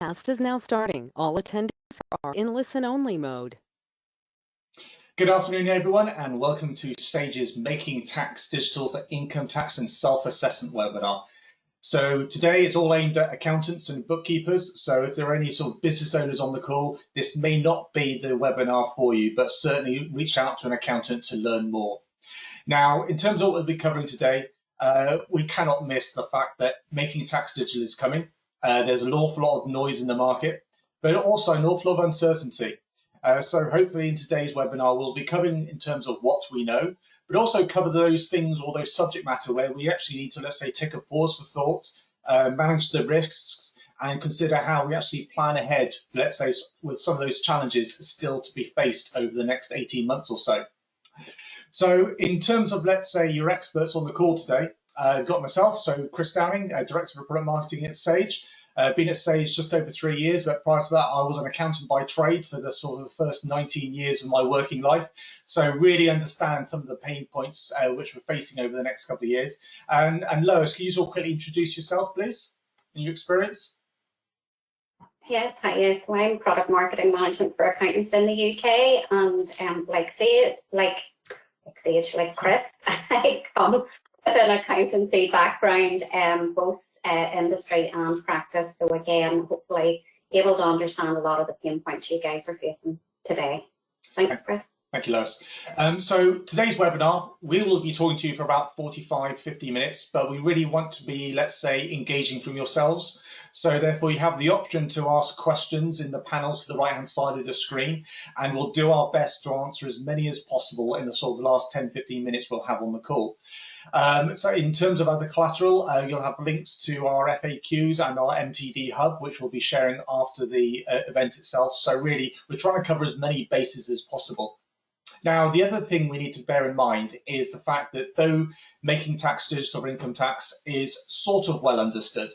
Cast is now starting. All attendees are in listen-only mode. Good afternoon, everyone, and welcome to Sage's Making Tax Digital for Income Tax and Self-Assessment webinar. So today it's all aimed at accountants and bookkeepers. So if there are any sort of business owners on the call, this may not be the webinar for you, but certainly reach out to an accountant to learn more. Now, in terms of what we'll be covering today, we cannot miss the fact that Making Tax Digital is coming. There's an awful lot of noise in the market, but also an awful lot of uncertainty. So hopefully in today's webinar, we'll be covering in terms of what we know, but also cover those things or those subject matter where we actually need to, let's say, take a pause for thought, manage the risks, and consider how we actually plan ahead, let's say, with some of those challenges still to be faced over the next 18 months or so. So in terms of, let's say, your experts on the call today, I've got myself, so Chris Downing, Director of Product Marketing at Sage. Been at Sage just over 3 years, but prior to that, I was an accountant by trade for the sort of the first 19 years of my working life. So really understand some of the pain points which we're facing over the next couple of years. And Lois, can you just quickly introduce yourself, please, and your experience? Yes, hi, yes. So I'm product marketing management for accountants in the UK, and like Chris, I come with an accountancy background, both industry and practice. So again, hopefully able to understand a lot of the pain points you guys are facing today. Thanks, Chris. Thank you, Lois. So today's webinar, we will be talking to you for about 45-50 minutes, but we really want to be, let's say, engaging from yourselves. So therefore you have the option to ask questions in the panel to the right-hand side of the screen, and we'll do our best to answer as many as possible in the sort of the last 10-15 minutes we'll have on the call. So in terms of other collateral, you'll have links to our FAQs and our MTD hub, which we'll be sharing after the event itself. So really, we're trying to cover as many bases as possible. Now, the other thing we need to bear in mind is the fact that though Making Tax Digital for Income Tax is sort of well understood,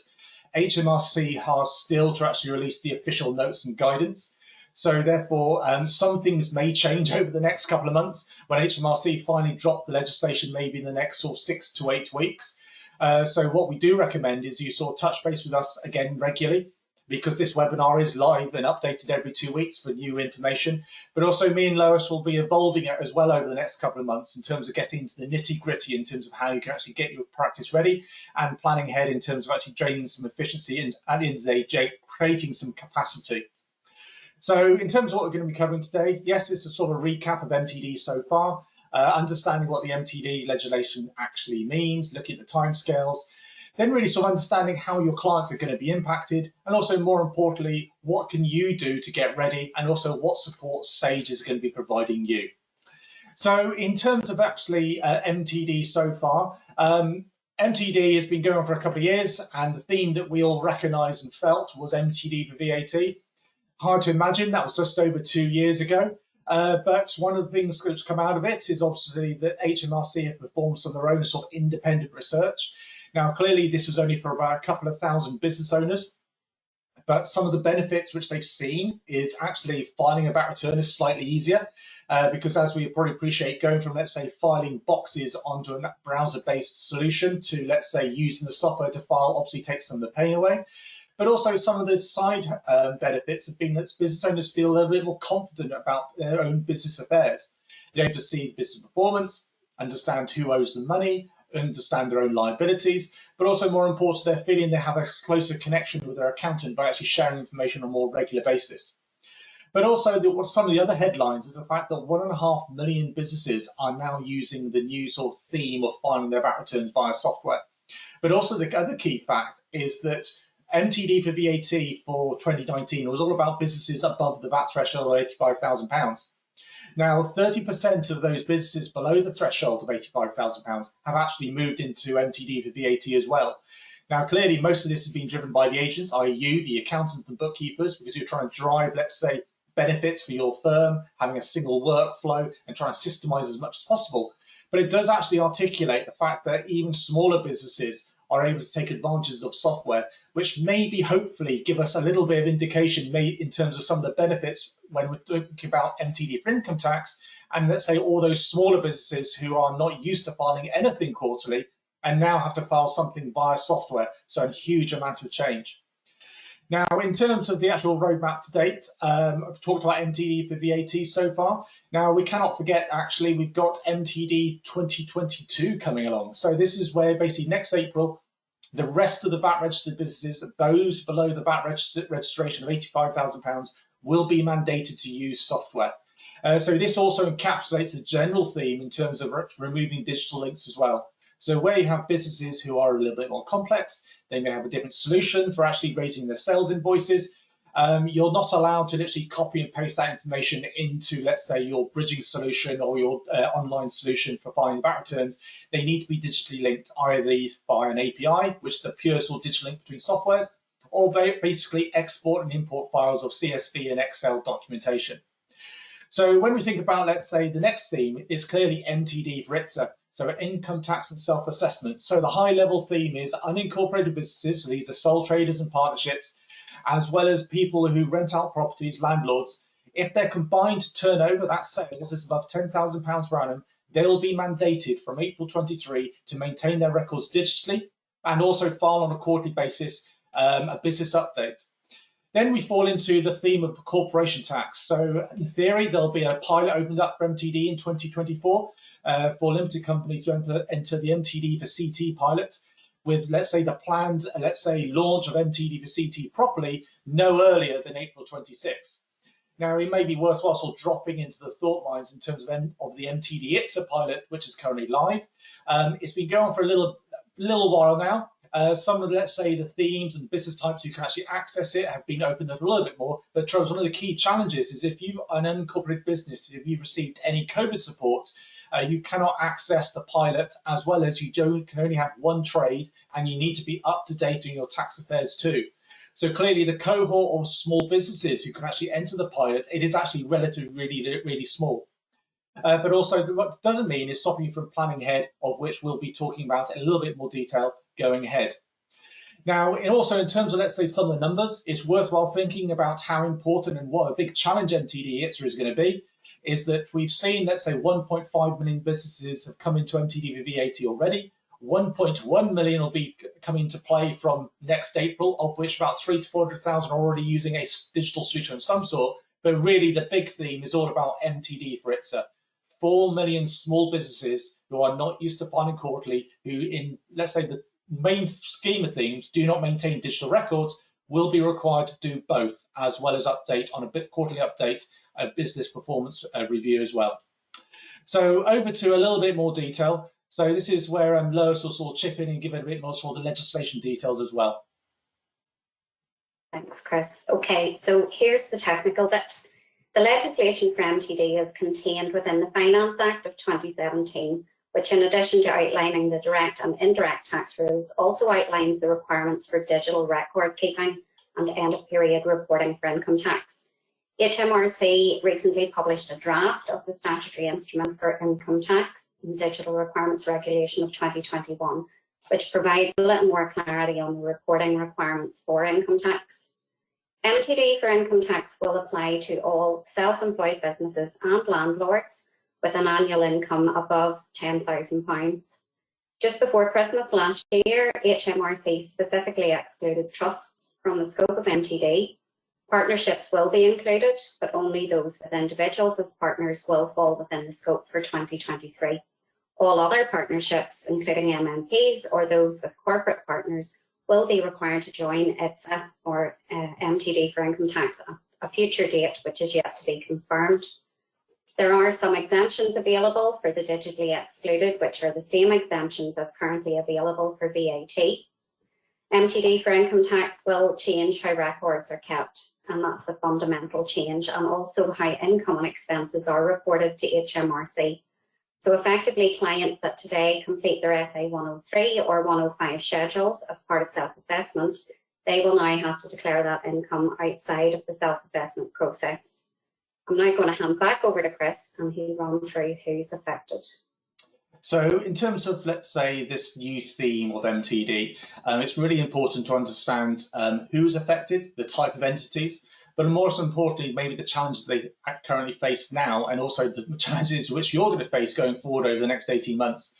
HMRC has still to actually release the official notes and guidance. So therefore, some things may change over the next couple of months when HMRC finally drop the legislation, maybe in the next sort of 6 to 8 weeks. So what we do recommend is you sort of touch base with us again regularly, because this webinar is live and updated every 2 weeks for new information. But also me and Lois will be evolving it as well over the next couple of months in terms of getting into the nitty gritty in terms of how you can actually get your practice ready and planning ahead in terms of actually draining some efficiency and at the end of the day, creating some capacity. So in terms of what we're going to be covering today, yes, it's a sort of recap of MTD so far, understanding what the MTD legislation actually means, looking at the timescales, then really sort of understanding how your clients are going to be impacted, and also more importantly, what can you do to get ready, and also what support Sage is going to be providing you. So in terms of actually MTD so far, MTD has been going on for a couple of years, and the theme that we all recognised and felt was MTD for VAT. Hard to imagine, that was just over 2 years ago. But one of the things that's come out of it is obviously that HMRC have performed some of their own sort of independent research. Now, clearly, this was only for about a couple of thousand business owners, but some of the benefits which they've seen is actually filing a VAT return is slightly easier, because as we probably appreciate, going from, let's say, filing boxes onto a browser-based solution to, let's say, using the software to file obviously takes some of the pain away. But also some of the side benefits have been that business owners feel a little bit more confident about their own business affairs. They're able to see the business performance, understand who owes them money, understand their own liabilities, but also more important, they're feeling they have a closer connection with their accountant by actually sharing information on a more regular basis. But also some of the other headlines is the fact that 1.5 million businesses are now using the new sort of theme of filing their VAT returns via software. But also the other key fact is that MTD for VAT for 2019 was all about businesses above the VAT threshold of £85,000. Now, 30% of those businesses below the threshold of £85,000 have actually moved into MTD for VAT as well. Now, clearly, most of this has been driven by the agents, i.e. you, the accountants and bookkeepers, because you're trying to drive, let's say, benefits for your firm, having a single workflow and trying to systemize as much as possible. But it does actually articulate the fact that even smaller businesses are able to take advantages of software, which maybe hopefully give us a little bit of indication in terms of some of the benefits when we're talking about MTD for income tax, and let's say all those smaller businesses who are not used to filing anything quarterly and now have to file something via software, so a huge amount of change. Now, in terms of the actual roadmap to date, I've talked about MTD for VAT so far. Now, we cannot forget, actually, we've got MTD 2022 coming along. So this is where basically next April, the rest of the VAT registered businesses, those below the VAT registration of £85,000, will be mandated to use software. So this also encapsulates the general theme in terms of removing digital links as well. So where you have businesses who are a little bit more complex, they may have a different solution for actually raising their sales invoices. You're not allowed to literally copy and paste that information into, let's say, your bridging solution or your online solution for filing VAT returns. They need to be digitally linked either by an API, which is a pure sort of digital link between softwares, or basically export and import files of CSV and Excel documentation. So when we think about, let's say, the next theme, it's clearly MTD for ITSA. So income tax and self-assessment. So the high-level theme is unincorporated businesses, so these are sole traders and partnerships, as well as people who rent out properties, landlords. If their combined turnover, that sales, is above £10,000 per annum, they'll be mandated from April 23 to maintain their records digitally and also file on a quarterly basis a business update. Then we fall into the theme of corporation tax. So in theory, there'll be a pilot opened up for MTD in 2024 for limited companies to enter the MTD for CT pilot with, let's say, the planned, launch of MTD for CT properly no earlier than April 26. Now, it may be worthwhile sort of dropping into the thought lines in terms of the MTD ITSA pilot, which is currently live. It's been going on for a little while now. Some of, let's say, the themes and business types you can actually access it have been opened up a little bit more. But Charles, one of the key challenges is if you are an unincorporated business, if you've received any COVID support, you cannot access the pilot, as well as you can only have one trade, and you need to be up to date on your tax affairs too. So clearly, the cohort of small businesses who can actually enter the pilot, it is actually relatively really small. But also, what it doesn't mean is stopping you from planning ahead, of which we'll be talking about in a little bit more detail going ahead. Now, also in terms of, let's say, some of the numbers, it's worthwhile thinking about how important and what a big challenge MTD ITSA is going to be, is that we've seen, let's say, 1.5 million businesses have come into MTD for VAT already. 1.1 million will be coming into play from next April, of which about 300,000 to 400,000 are already using a digital solution of some sort. But really, the big theme is all about MTD for ITSA. 4 million small businesses who are not used to filing quarterly, who in, let's say, the main scheme of things do not maintain digital records, will be required to do both, as well as update on a quarterly update, a business performance review as well. So over to a little bit more detail. So this is where Lois will sort of chip in and give a bit more sort of the legislation details as well. Thanks, Chris. Okay, so here's the technical bit. The legislation for MTD is contained within the Finance Act of 2017, which in addition to outlining the direct and indirect tax rules, also outlines the requirements for digital record keeping and end of period reporting for income tax. HMRC recently published a draft of the statutory instrument for income tax and digital requirements regulation of 2021, which provides a little more clarity on the reporting requirements for income tax. MTD for income tax will apply to all self-employed businesses and landlords with an annual income above £10,000. Just before Christmas last year, HMRC specifically excluded trusts from the scope of MTD. Partnerships will be included, but only those with individuals as partners will fall within the scope for 2023. All other partnerships, including MMPs or those with corporate partners, will be required to join ITSA or MTD for income tax at a future date, which is yet to be confirmed. There are some exemptions available for the digitally excluded, which are the same exemptions as currently available for VAT. MTD for income tax will change how records are kept, and that's the fundamental change, and also how income and expenses are reported to HMRC. So effectively, clients that today complete their SA 103 or 105 schedules as part of self-assessment, they will now have to declare that income outside of the self-assessment process. I'm now going to hand back over to Chris and he'll run through who's affected. So in terms of, let's say, this new theme of MTD, it's really important to understand who's affected, the type of entities, but more importantly, maybe the challenges they currently face now, and also the challenges which you're going to face going forward over the next 18 months.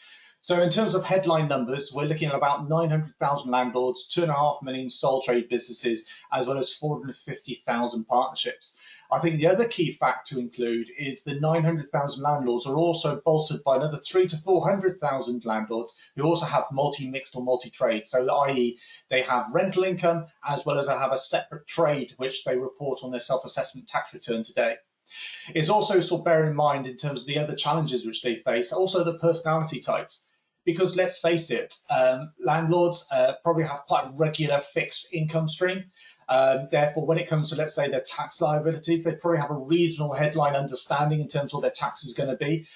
So in terms of headline numbers, we're looking at about 900,000 landlords, 2.5 million sole trade businesses, as well as 450,000 partnerships. I think the other key fact to include is the 900,000 landlords are also bolstered by another 300,000 to 400,000 landlords who also have multi-mixed or multi-trade. So i.e. they have rental income as well as they have a separate trade which they report on their self-assessment tax return today. It's also sort of bear in mind in terms of the other challenges which they face, also the personality types. Because let's face it, landlords probably have quite a regular fixed income stream. Therefore, when it comes to, let's say, their tax liabilities, they probably have a reasonable headline understanding in terms of what their tax is going to be,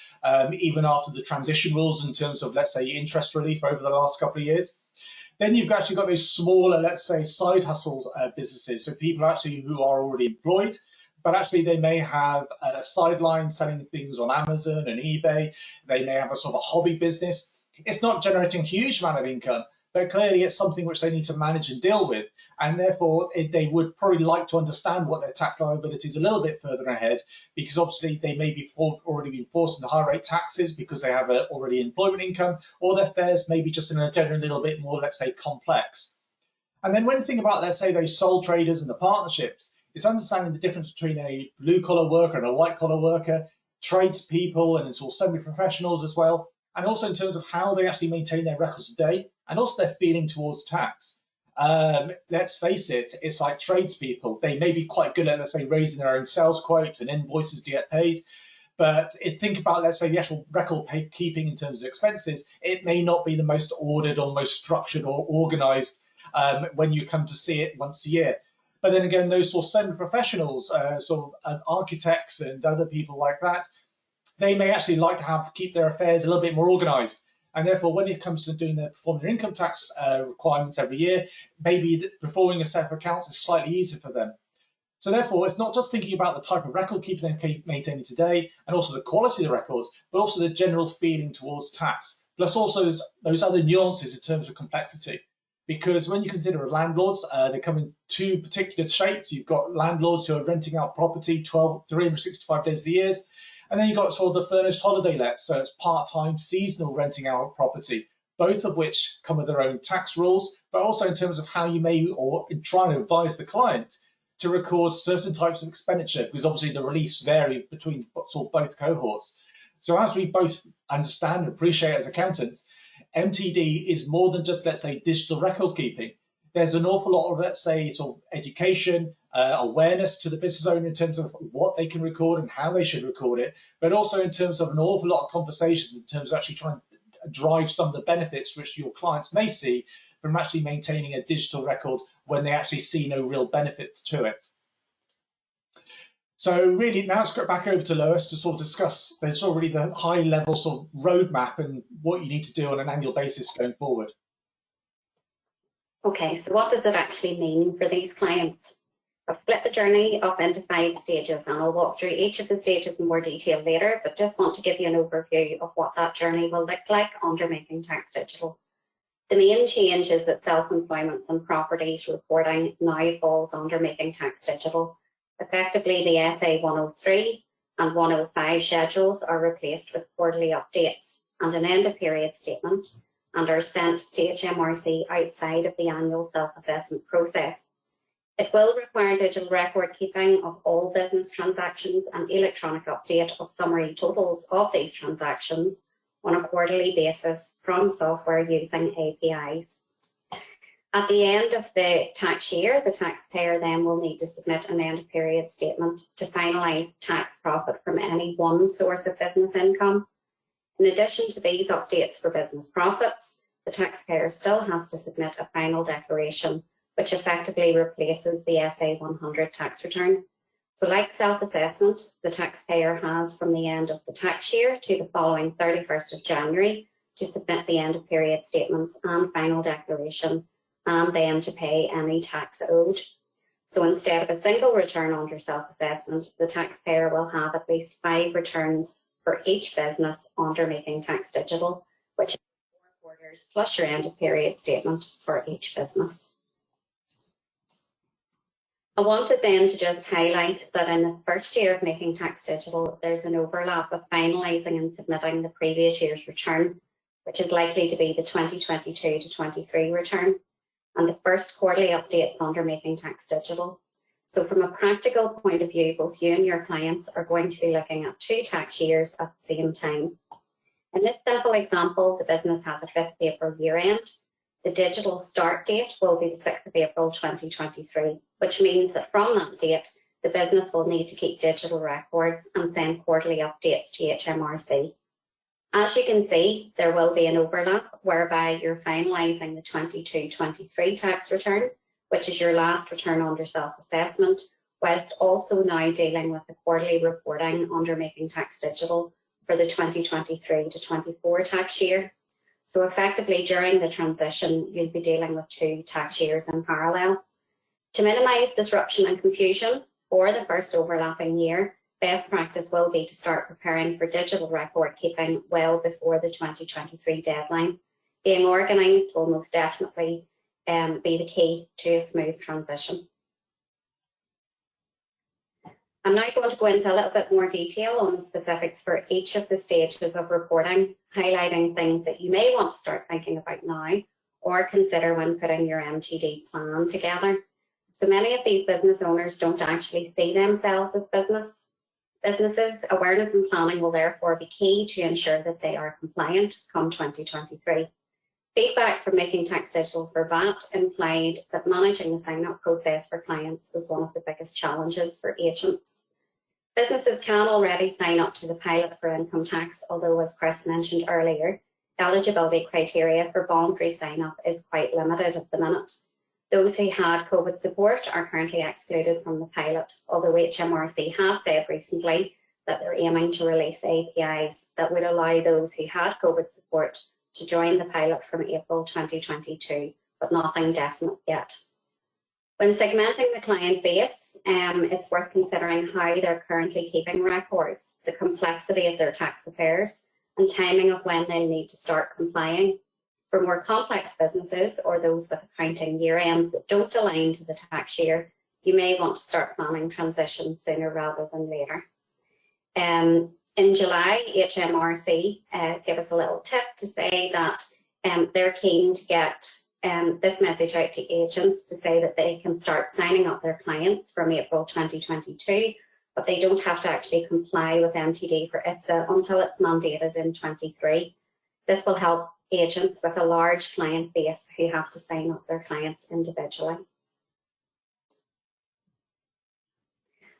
even after the transition rules in terms of, let's say, interest relief over the last couple of years. Then you've actually got those smaller, let's say, side hustle businesses. So people actually who are already employed, but actually they may have a sideline selling things on Amazon and eBay. They may have a sort of a hobby business. It's not generating a huge amount of income, but clearly it's something which they need to manage and deal with. And therefore, they would probably like to understand what their tax liability is a little bit further ahead, because obviously they may be already been forced into high rate taxes because they have already employment income, or their fares may be just in a general little bit more, let's say, complex. And then when you think about, let's say, those sole traders and the partnerships, it's understanding the difference between a blue collar worker and a white collar worker, tradespeople, and it's all semi-professionals as well. And also in terms of how they actually maintain their records today, and also their feeling towards tax. Let's face it, it's like tradespeople. They may be quite good at, let's say, raising their own sales quotes and invoices to get paid. But think about, let's say, the actual record keeping in terms of expenses, it may not be the most ordered or most structured or organized when you come to see it once a year. But then again, those sort of semi-professionals, sort of architects and other people like that, they may actually like to keep their affairs a little bit more organized. And therefore, when it comes to performing their income tax requirements every year, maybe performing a set of accounts is slightly easier for them. So therefore, it's not just thinking about the type of record keeping they're maintaining today, and also the quality of the records, but also the general feeling towards tax, plus also those other nuances in terms of complexity. Because when you consider landlords, they come in two particular shapes. You've got landlords who are renting out property 365 days of the year. And then you've got sort of the furnished holiday lets, so it's part-time seasonal renting out property, both of which come with their own tax rules, but also in terms of how you may or try to advise the client to record certain types of expenditure, because obviously the reliefs vary between sort of both cohorts. So as we both understand and appreciate as accountants, MTD is more than just, let's say, digital record keeping. There's an awful lot of, let's say, sort of education, awareness to the business owner in terms of what they can record and how they should record it, but also in terms of an awful lot of conversations in terms of actually trying to drive some of the benefits which your clients may see from actually maintaining a digital record when they actually see no real benefit to it. So really now let's go back over to Lois to sort of discuss, there's already the high level sort of roadmap and what you need to do on an annual basis going forward. Okay, so what does it actually mean for these clients? I've split the journey up into 5 stages, and I'll walk through each of the stages in more detail later, but just want to give you an overview of what that journey will look like under Making Tax Digital. The main change is that self-employment and properties reporting now falls under Making Tax Digital. Effectively, the SA 103 and 105 schedules are replaced with quarterly updates and an end-of-period statement, and are sent to HMRC outside of the annual self-assessment process. It will require digital record keeping of all business transactions and electronic update of summary totals of these transactions on a quarterly basis from software using APIs. At the end of the tax year, the taxpayer then will need to submit an end-of-period statement to finalise tax profit from any one source of business income. In addition to these updates for business profits, the taxpayer still has to submit a final declaration, which effectively replaces the SA 100 tax return. So like self-assessment, the taxpayer has from the end of the tax year to the following 31st of January to submit the end of period statements and final declaration, and then to pay any tax owed. So instead of a single return under self-assessment, the taxpayer will have at least 5 returns for each business under Making Tax Digital, which is 4 quarters plus your end of period statement for each business. I wanted then to just highlight that in the first year of Making Tax Digital, there's an overlap of finalising and submitting the previous year's return, which is likely to be the 2022 to 23 return, and the first quarterly updates under Making Tax Digital. So from a practical point of view, both you and your clients are going to be looking at 2 tax years at the same time. In this simple example, the business has a 5th of April year end. The digital start date will be the 6th of April 2023, which means that from that date, the business will need to keep digital records and send quarterly updates to HMRC. As you can see, there will be an overlap whereby you're finalising the 22-23 tax return, which is your last return under self-assessment, whilst also now dealing with the quarterly reporting under Making Tax Digital for the 2023 to 24 tax year. So effectively during the transition, you'll be dealing with 2 tax years in parallel. To minimise disruption and confusion for the first overlapping year, best practice will be to start preparing for digital record keeping well before the 2023 deadline. Being organised will most definitely be the key to a smooth transition. I'm now going to go into a little bit more detail on the specifics for each of the stages of reporting, highlighting things that you may want to start thinking about now or consider when putting your MTD plan together. So many of these business owners don't actually see themselves as businesses. Awareness and planning will therefore be key to ensure that they are compliant come 2023. Feedback from Making Tax Digital for VAT implied that managing the sign-up process for clients was one of the biggest challenges for agents. Businesses can already sign up to the pilot for income tax, although as Chris mentioned earlier, the eligibility criteria for voluntary sign-up is quite limited at the minute. Those who had COVID support are currently excluded from the pilot, although HMRC has said recently that they're aiming to release APIs that would allow those who had COVID support to join the pilot from April 2022, but nothing definite yet. When segmenting the client base, it's worth considering how they're currently keeping records, the complexity of their tax affairs, and timing of when they'll need to start complying. For more complex businesses or those with accounting year ends that don't align to the tax year, you may want to start planning transition sooner rather than later. In July, HMRC gave us a little tip to say that they're keen to get this message out to agents to say that they can start signing up their clients from April 2022, but they don't have to actually comply with MTD for ITSA until it's mandated in 23. This will help agents with a large client base who have to sign up their clients individually.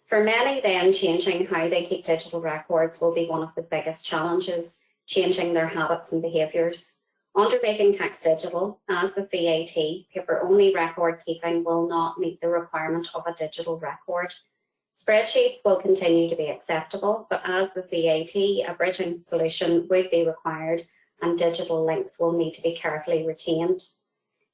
For many then, changing how they keep digital records will be one of the biggest challenges, changing their habits and behaviours. Under Making Tax Digital, as with VAT, paper-only record keeping will not meet the requirement of a digital record. Spreadsheets will continue to be acceptable, but as with VAT, a bridging solution would be required and digital links will need to be carefully retained.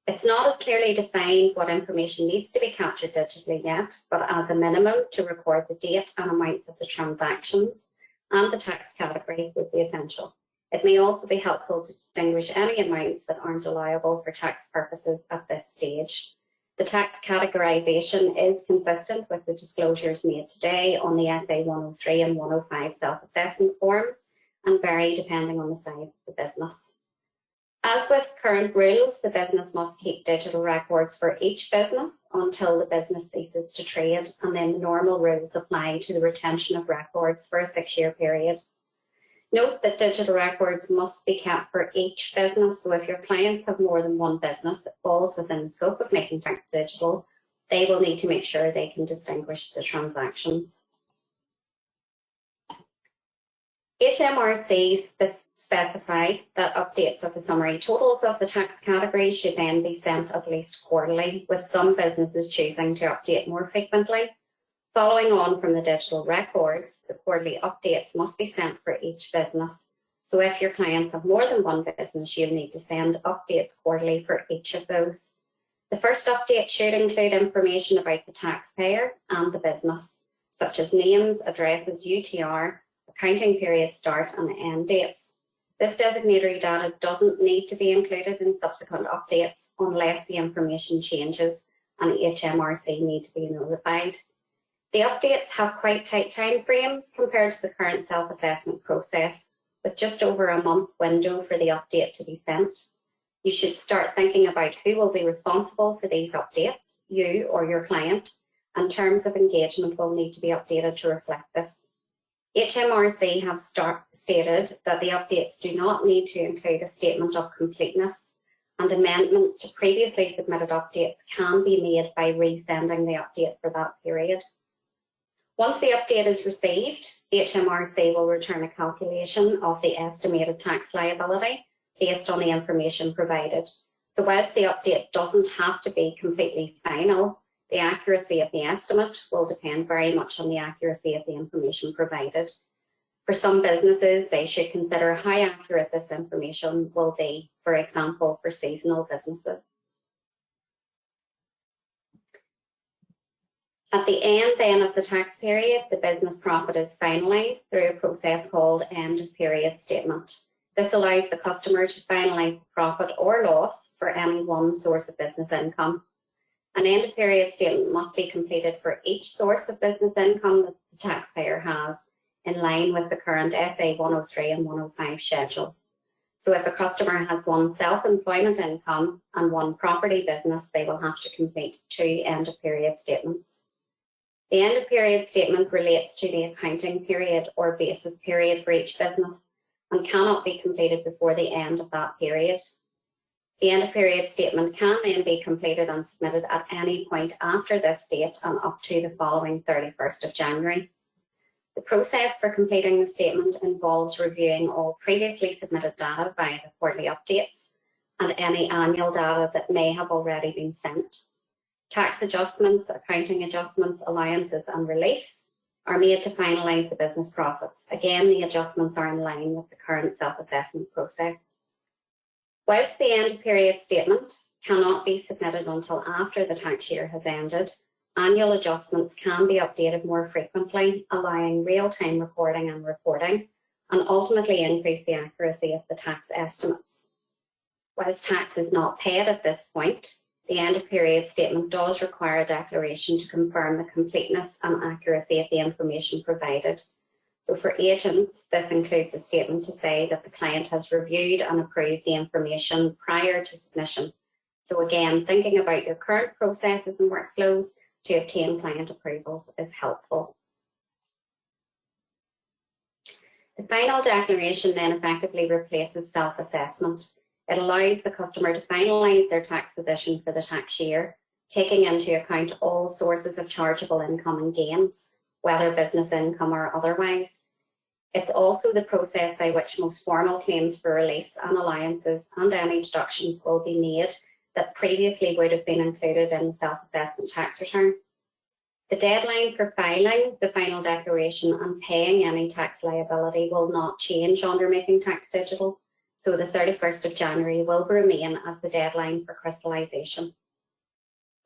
It's not as clearly defined what information needs to be captured digitally yet, but as a minimum to record the date and amounts of the transactions and the tax category would be essential. It may also be helpful to distinguish any amounts that aren't allowable for tax purposes at this stage. The tax categorisation is consistent with the disclosures made today on the SA 103 and 105 self-assessment forms and vary depending on the size of the business. As with current rules, the business must keep digital records for each business until the business ceases to trade, and then the normal rules apply to the retention of records for a 6-year period. Note that digital records must be kept for each business, so if your clients have more than one business that falls within the scope of Making Tax Digital, they will need to make sure they can distinguish the transactions. HMRC specify that updates of the summary totals of the tax categories should then be sent at least quarterly, with some businesses choosing to update more frequently. Following on from the digital records, the quarterly updates must be sent for each business. So if your clients have more than one business, you'll need to send updates quarterly for each of those. The first update should include information about the taxpayer and the business, such as names, addresses, UTR, accounting period start and end dates. This designatory data doesn't need to be included in subsequent updates unless the information changes and the HMRC need to be notified. The updates have quite tight time frames compared to the current self-assessment process, with just over a month window for the update to be sent. You should start thinking about who will be responsible for these updates, you or your client, and terms of engagement will need to be updated to reflect this. HMRC have stated that the updates do not need to include a statement of completeness, and amendments to previously submitted updates can be made by resending the update for that period. Once the update is received, HMRC will return a calculation of the estimated tax liability based on the information provided. So whilst the update doesn't have to be completely final, the accuracy of the estimate will depend very much on the accuracy of the information provided. For some businesses, they should consider how accurate this information will be, for example, for seasonal businesses. At the end then of the tax period, the business profit is finalised through a process called end of period statement. This allows the customer to finalise the profit or loss for any one source of business income. An end of period statement must be completed for each source of business income that the taxpayer has, in line with the current SA 103 and 105 schedules. So if a customer has one self-employment income and one property business, they will have to complete 2 end of period statements. The end of period statement relates to the accounting period or basis period for each business and cannot be completed before the end of that period. The end of period statement can then be completed and submitted at any point after this date and up to the following 31st of January. The process for completing the statement involves reviewing all previously submitted data via the quarterly updates and any annual data that may have already been sent. Tax adjustments, accounting adjustments, allowances and reliefs are made to finalise the business profits. Again, the adjustments are in line with the current self-assessment process. Whilst the end of period statement cannot be submitted until after the tax year has ended, annual adjustments can be updated more frequently, allowing real-time recording and reporting, and ultimately increase the accuracy of the tax estimates. Whilst tax is not paid at this point, the end of period statement does require a declaration to confirm the completeness and accuracy of the information provided. So for agents, this includes a statement to say that the client has reviewed and approved the information prior to submission. So again, thinking about your current processes and workflows to obtain client approvals is helpful. The final declaration then effectively replaces self-assessment. It allows the customer to finalise their tax position for the tax year, taking into account all sources of chargeable income and gains, whether business income or otherwise. It's also the process by which most formal claims for release and allowances and any deductions will be made that previously would have been included in the self-assessment tax return. The deadline for filing the final declaration and paying any tax liability will not change under Making Tax Digital, so the 31st of January will remain as the deadline for crystallisation.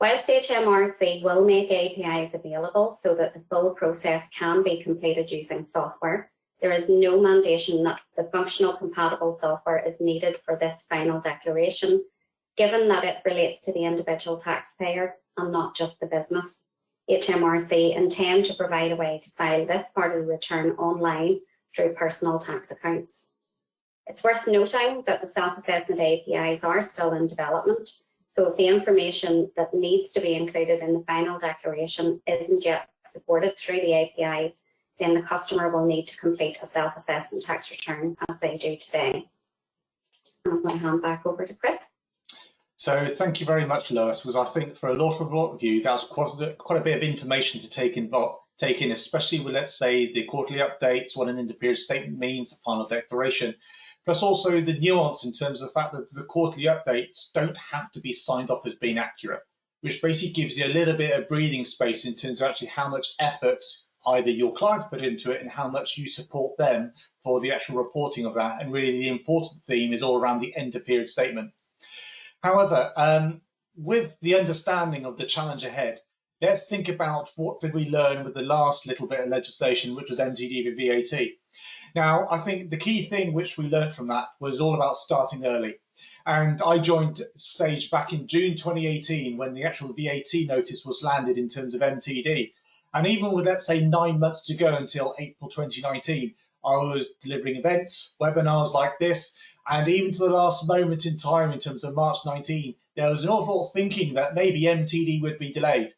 Whilst HMRC will make APIs available so that the full process can be completed using software, there is no mandation that the functional compatible software is needed for this final declaration, given that it relates to the individual taxpayer and not just the business. HMRC intend to provide a way to file this part of the return online through personal tax accounts. It's worth noting that the self-assessment APIs are still in development, so if the information that needs to be included in the final declaration isn't yet supported through the APIs, then the customer will need to complete a self-assessment tax return as they do today. I'm going to hand back over to Chris. So thank you very much, Lois, because I think for a lot of you, that was quite a bit of information to take in, especially with, let's say, the quarterly updates, what an end of period statement means, the final declaration, plus also the nuance in terms of the fact that the quarterly updates don't have to be signed off as being accurate, which basically gives you a little bit of breathing space in terms of actually how much effort either your clients put into it and how much you support them for the actual reporting of that. And really the important theme is all around the end of period statement. However, with the understanding of the challenge ahead, let's think about what did we learn with the last little bit of legislation, which was MTD for VAT. Now, I think the key thing which we learned from that was all about starting early. And I joined Sage back in June 2018 when the actual VAT notice was landed in terms of MTD. And even with, let's say, 9 months to go until April 2019, I was delivering events, webinars like this, and even to the last moment in time in terms of March 19, there was an awful lot of thinking that maybe MTD would be delayed.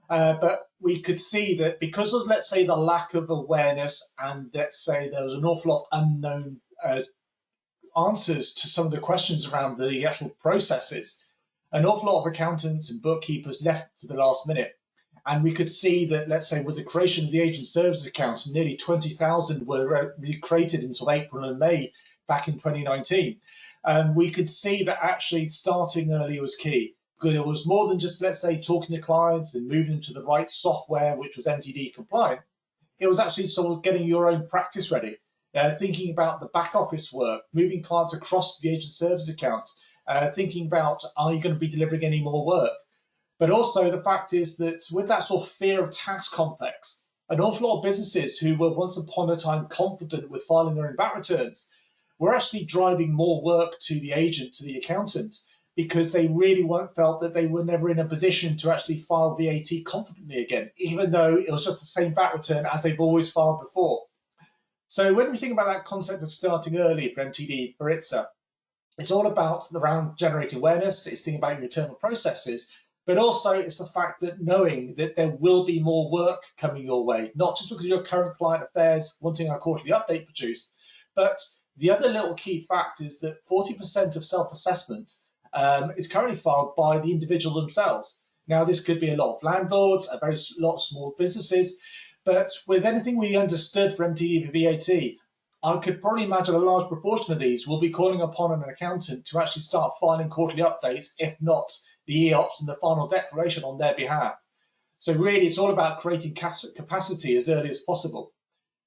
But we could see that because of, let's say, the lack of awareness, and let's say there was an awful lot of unknown answers to some of the questions around the actual processes, an awful lot of accountants and bookkeepers left to the last minute. And we could see that, let's say, with the creation of the agent services account, nearly 20,000 were recreated until April and May back in 2019. We could see that actually starting early was key, because it was more than just, let's say, talking to clients and moving them to the right software, which was MTD compliant. It was actually sort of getting your own practice ready, thinking about the back office work, moving clients across the agent service account, thinking about, are you going to be delivering any more work? But also the fact is that with that sort of fear of tax complex, an awful lot of businesses who were once upon a time confident with filing their own VAT returns were actually driving more work to the agent, to the accountant, because they really felt that they were never in a position to actually file VAT confidently again, even though it was just the same VAT return as they've always filed before. So when we think about that concept of starting early for MTD, for ITSA, it's all about around generating awareness, it's thinking about your internal processes, but also it's the fact that knowing that there will be more work coming your way, not just because of your current client affairs wanting a quarterly update produced, but the other little key fact is that 40% of self-assessment is currently filed by the individual themselves. Now, this could be a lot of landlords, a very lot of small businesses, but with anything we understood for MTD for VAT, I could probably imagine a large proportion of these will be calling upon an accountant to actually start filing quarterly updates, if not the EOPS and the final declaration on their behalf. So really, it's all about creating capacity as early as possible.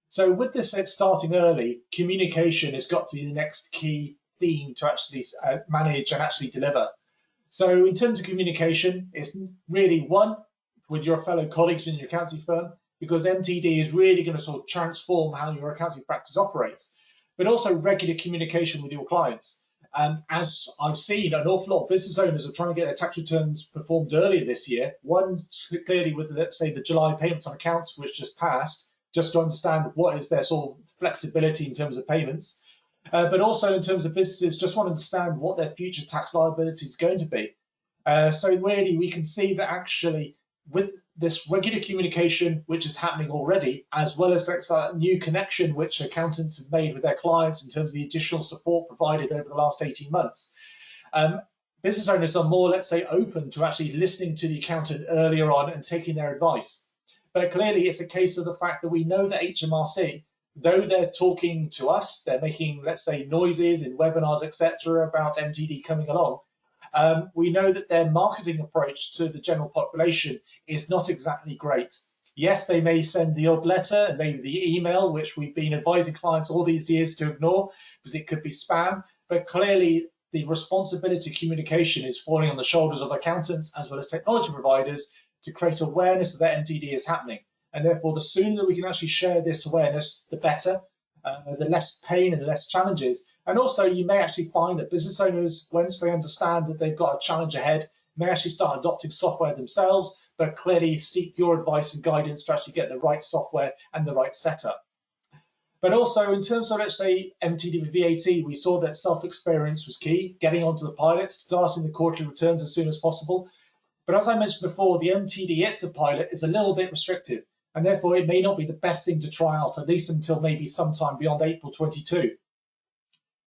So with this starting early, communication has got to be the next key theme to actually manage and actually deliver. So in terms of communication, it's really one, with your fellow colleagues in your accounting firm, because MTD is really going to sort of transform how your accounting practice operates, but also regular communication with your clients. As I've seen, an awful lot of business owners are trying to get their tax returns performed earlier this year. One, clearly with, let's say, the July payments on accounts, which just passed, just to understand what is their sort of flexibility in terms of payments. But also in terms of businesses, just want to understand what their future tax liability is going to be. So really, we can see that actually with this regular communication, which is happening already, as well as that new connection which accountants have made with their clients in terms of the additional support provided over the last 18 months, business owners are more, let's say, open to actually listening to the accountant earlier on and taking their advice. But clearly, it's a case of the fact that we know that HMRC, though they're talking to us, they're making, let's say, noises in webinars, etc., about MTD coming along. We know that their marketing approach to the general population is not exactly great. Yes, they may send the odd letter and maybe the email, which we've been advising clients all these years to ignore because it could be spam, but clearly the responsibility of communication is falling on the shoulders of accountants as well as technology providers to create awareness that MTD is happening. And therefore, the sooner that we can actually share this awareness, the better, the less pain and the less challenges. And also, you may actually find that business owners, once they understand that they've got a challenge ahead, may actually start adopting software themselves, but clearly seek your advice and guidance to actually get the right software and the right setup. But also, in terms of, let's say, MTD with VAT, we saw that self-experience was key, getting onto the pilot, starting the quarterly returns as soon as possible. But as I mentioned before, the MTD ITSA pilot is a little bit restrictive, and therefore it may not be the best thing to try out, at least until maybe sometime beyond April 22.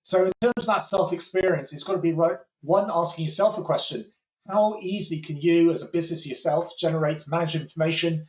So in terms of that self-experience, it's got to be right. One, asking yourself a question: how easily can you, as a business yourself, manage information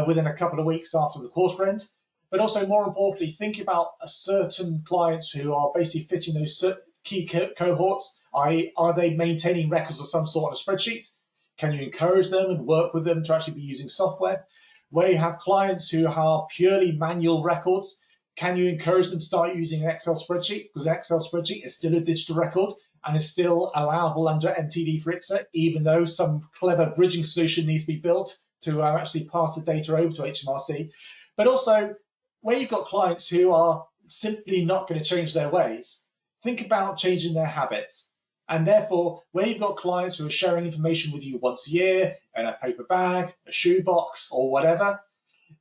within a couple of weeks after the quarter end? But also, more importantly, think about a certain clients who are basically fitting those key cohorts. Are they maintaining records of some sort on a spreadsheet? Can you encourage them and work with them to actually be using software? Where you have clients who are purely manual records, can you encourage them to start using an Excel spreadsheet? Because an Excel spreadsheet is still a digital record and is still allowable under MTD for ITSA, even though some clever bridging solution needs to be built to actually pass the data over to HMRC. But also, where you've got clients who are simply not going to change their ways, think about changing their habits. And therefore, where you've got clients who are sharing information with you once a year in a paper bag, a shoebox, or whatever,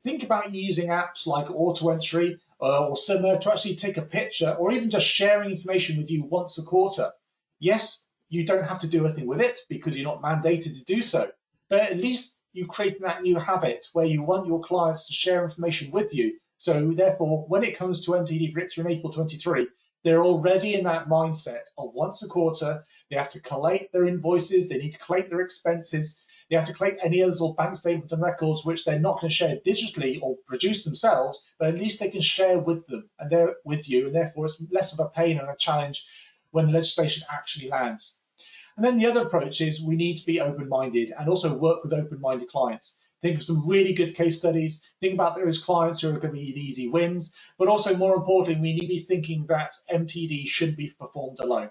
Think about using apps like auto entry or similar to actually take a picture, or even just sharing information with you once a quarter. Yes, you don't have to do anything with it because you're not mandated to do so, but at least you create that new habit where you want your clients to share information with you. So therefore, when it comes to MTD Victory in April 23, they're already in that mindset of once a quarter, they have to collate their invoices, they need to collate their expenses, they have to collect any other sort of bank statements and records which they're not going to share digitally or produce themselves, but at least they can share with them and they're with you, and therefore it's less of a pain and a challenge when the legislation actually lands. And then the other approach is we need to be open-minded and also work with open-minded clients. Think of some really good case studies. Think about those clients who are going to be the easy wins, but also more importantly, we need to be thinking that MTD shouldn't be performed alone.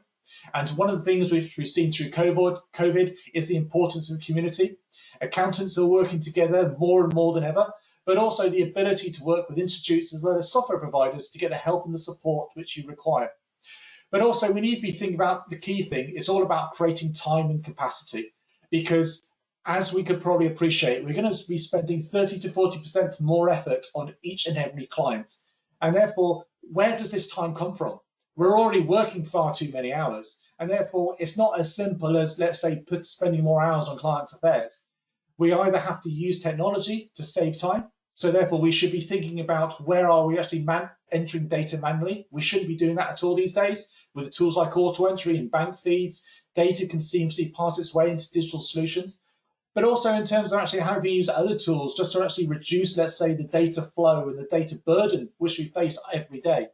And one of the things which we've seen through COVID is the importance of community. Accountants are working together more and more than ever, but also the ability to work with institutes as well as software providers to get the help and the support which you require. But also we need to be thinking about the key thing. It's all about creating time and capacity, because as we could probably appreciate, we're going to be spending 30 to 40% more effort on each and every client. And therefore, where does this time come from? We're already working far too many hours. And therefore, it's not as simple as, let's say, spending more hours on clients' affairs. We either have to use technology to save time. So therefore, we should be thinking about where are we actually entering data manually. We shouldn't be doing that at all these days. With tools like auto entry and bank feeds, data can seamlessly pass its way into digital solutions. But also in terms of actually how we use other tools just to actually reduce, let's say, the data flow and the data burden which we face every day.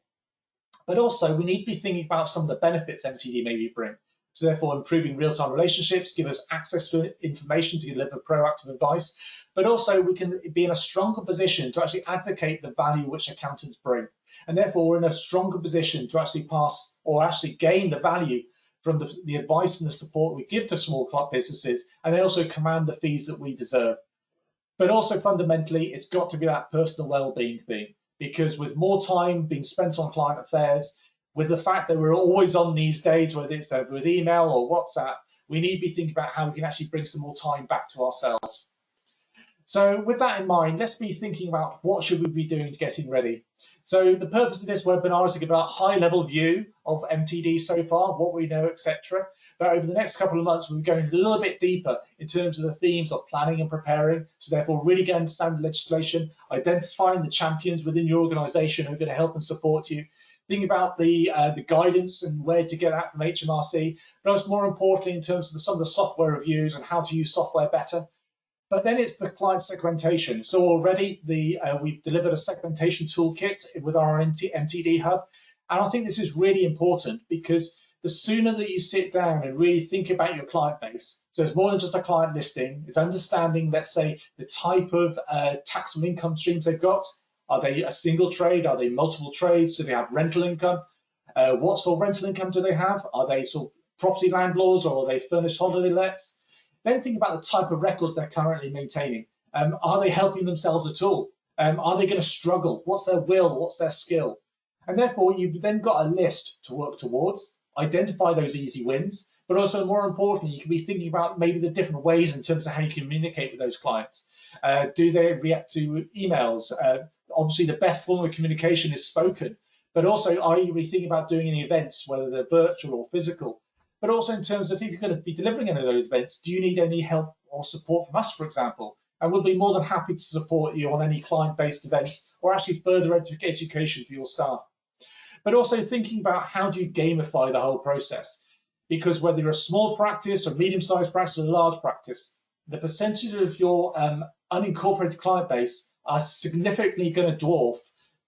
But also we need to be thinking about some of the benefits MTD maybe bring. So therefore improving real-time relationships, give us access to information to deliver proactive advice, but also we can be in a stronger position to actually advocate the value which accountants bring. And therefore we're in a stronger position to actually pass or actually gain the value from the advice and the support we give to small businesses, and then also command the fees that we deserve. But also fundamentally, it's got to be that personal well-being thing, because with more time being spent on client affairs, with the fact that we're always on these days, whether it's with email or WhatsApp, we need to be thinking about how we can actually bring some more time back to ourselves. So with that in mind, let's be thinking about what should we be doing to getting ready. So the purpose of this webinar is to give a high-level view of MTD so far, what we know, etc. But over the next couple of months, we'll be going a little bit deeper in terms of the themes of planning and preparing. So therefore, really get to understand the legislation, identifying the champions within your organisation who are going to help and support you. Think about the guidance and where to get that from HMRC, but also more importantly in terms of some of the software reviews and how to use software better. But then it's the client segmentation. So already we've delivered a segmentation toolkit with our MTD hub. And I think this is really important because the sooner that you sit down and really think about your client base, so it's more than just a client listing, it's understanding, let's say, the type of taxable income streams they've got. Are they a single trade? Are they multiple trades? Do they have rental income? What sort of rental income do they have? Are they sort of property landlords, or are they furnished holiday lets? Then think about the type of records they're currently maintaining. Are they helping themselves at all? Are they going to struggle? What's their will? What's their skill? And therefore, you've then got a list to work towards, identify those easy wins, but also more importantly, you can be thinking about maybe the different ways in terms of how you communicate with those clients. Do they react to emails? Obviously, the best form of communication is spoken, but also are you really thinking about doing any events, whether they're virtual or physical? But also in terms of if you're going to be delivering any of those events, do you need any help or support from us, for example? And we'll be more than happy to support you on any client-based events or actually further education for your staff. But also thinking about how do you gamify the whole process? Because whether you're a small practice or medium-sized practice or a large practice, the percentage of your unincorporated client base are significantly going to dwarf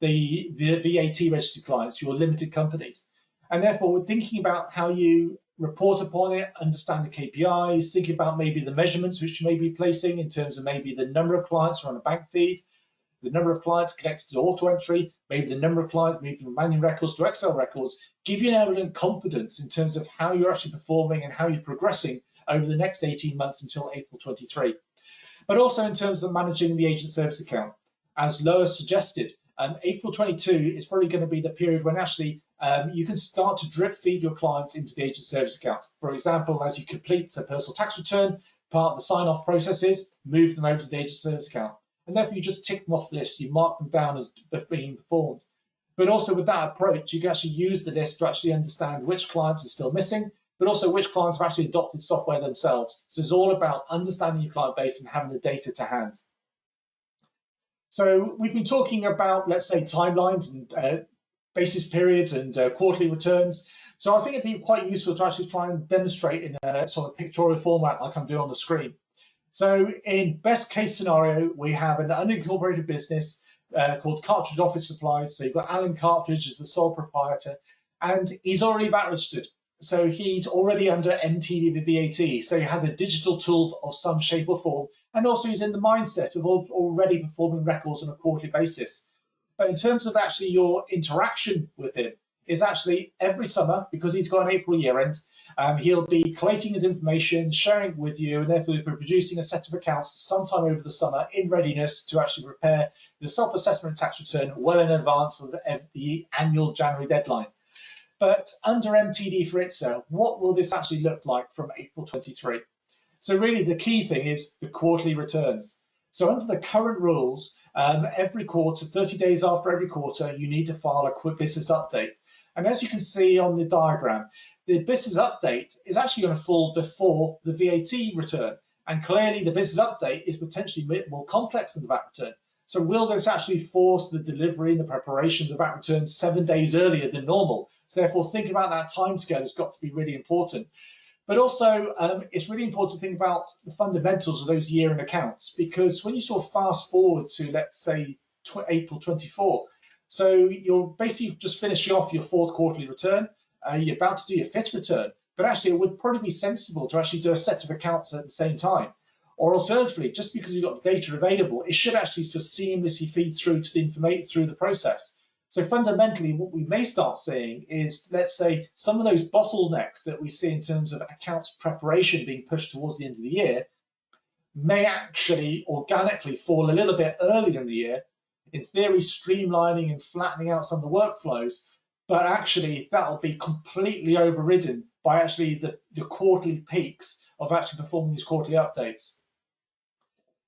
the VAT registered clients, your limited companies. And therefore, we're thinking about how you report upon it, understand the KPIs, thinking about maybe the measurements which you may be placing in terms of maybe the number of clients who are on a bank feed, the number of clients connected to auto entry, maybe the number of clients moving from manual records to Excel records, give you an element of confidence in terms of how you're actually performing and how you're progressing over the next 18 months until April 23. But also in terms of managing the agent service account. As Lois suggested, April 22 is probably going to be the period when actually you can start to drip feed your clients into the agent service account. For example, as you complete a personal tax return, part of the sign-off processes, move them over to the agent service account. and therefore you just tick them off the list, you mark them down as being performed. But also with that approach, you can actually use the list to actually understand which clients are still missing, but also which clients have actually adopted software themselves. So it's all about understanding your client base and having the data to hand. So we've been talking about, let's say, timelines and basis periods and quarterly returns. So I think it'd be quite useful to actually try and demonstrate in a sort of pictorial format like I'm doing on the screen. So in best case scenario, we have an unincorporated business called Cartridge Office Supplies. So you've got Alan Cartridge as the sole proprietor, and he's already VAT registered. So he's already under MTD VAT. So he has a digital tool of some shape or form, and also he's in the mindset of already performing records on a quarterly basis. But in terms of actually your interaction with him, is actually every summer, because he's got an April year end, he'll be collating his information, sharing it with you, and therefore he'll be producing a set of accounts sometime over the summer in readiness to actually prepare the self-assessment tax return well in advance of the annual January deadline. But under MTD for ITSA, what will this actually look like from April 23? So really the key thing is the quarterly returns. So under the current rules, every quarter, 30 days after every quarter, you need to file a quick business update. And as you can see on the diagram, the business update is actually going to fall before the VAT return. And clearly the business update is potentially more complex than the VAT return. So will this actually force the delivery and the preparation of the VAT return 7 days earlier than normal? So therefore thinking about that timescale has got to be really important. But also it's really important to think about the fundamentals of those year-end accounts, because when you sort of fast forward to, let's say, April 24, so you're basically just finishing off your fourth quarterly return, you're about to do your fifth return, but actually it would probably be sensible to actually do a set of accounts at the same time. Or alternatively, just because you've got the data available, it should actually just seamlessly feed through to the information through the process. So fundamentally, what we may start seeing is, let's say, some of those bottlenecks that we see in terms of accounts preparation being pushed towards the end of the year may actually organically fall a little bit earlier in the year, in theory streamlining and flattening out some of the workflows, but actually that'll be completely overridden by actually the quarterly peaks of actually performing these quarterly updates.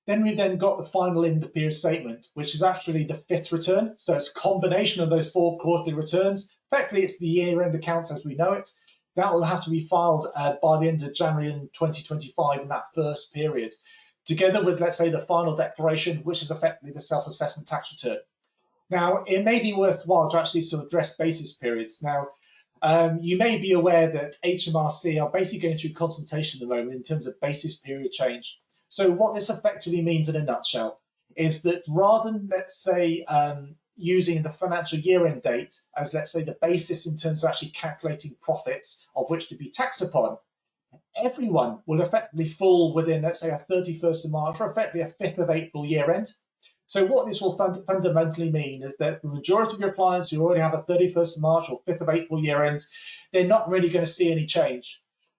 Then we've got the final end of period statement, which is actually the fifth return. So it's a combination of those four quarterly returns. Effectively, it's the year-end accounts as we know it. That will have to be filed by the end of January in 2025 in that first period, together with, let's say, the final declaration, which is effectively the self-assessment tax return. Now, it may be worthwhile to actually sort of address basis periods. Now, you may be aware that HMRC are basically going through consultation at the moment in terms of basis period change. So what this effectively means in a nutshell is that rather than, let's say, using the financial year-end date as, let's say, the basis in terms of actually calculating profits of which to be taxed upon, everyone will effectively fall within, let's say, a 31st of March or effectively a 5th of April year-end. So what this will fundamentally mean is that the majority of your clients who already have a 31st of March or 5th of April year-end, they're not really going to see any change.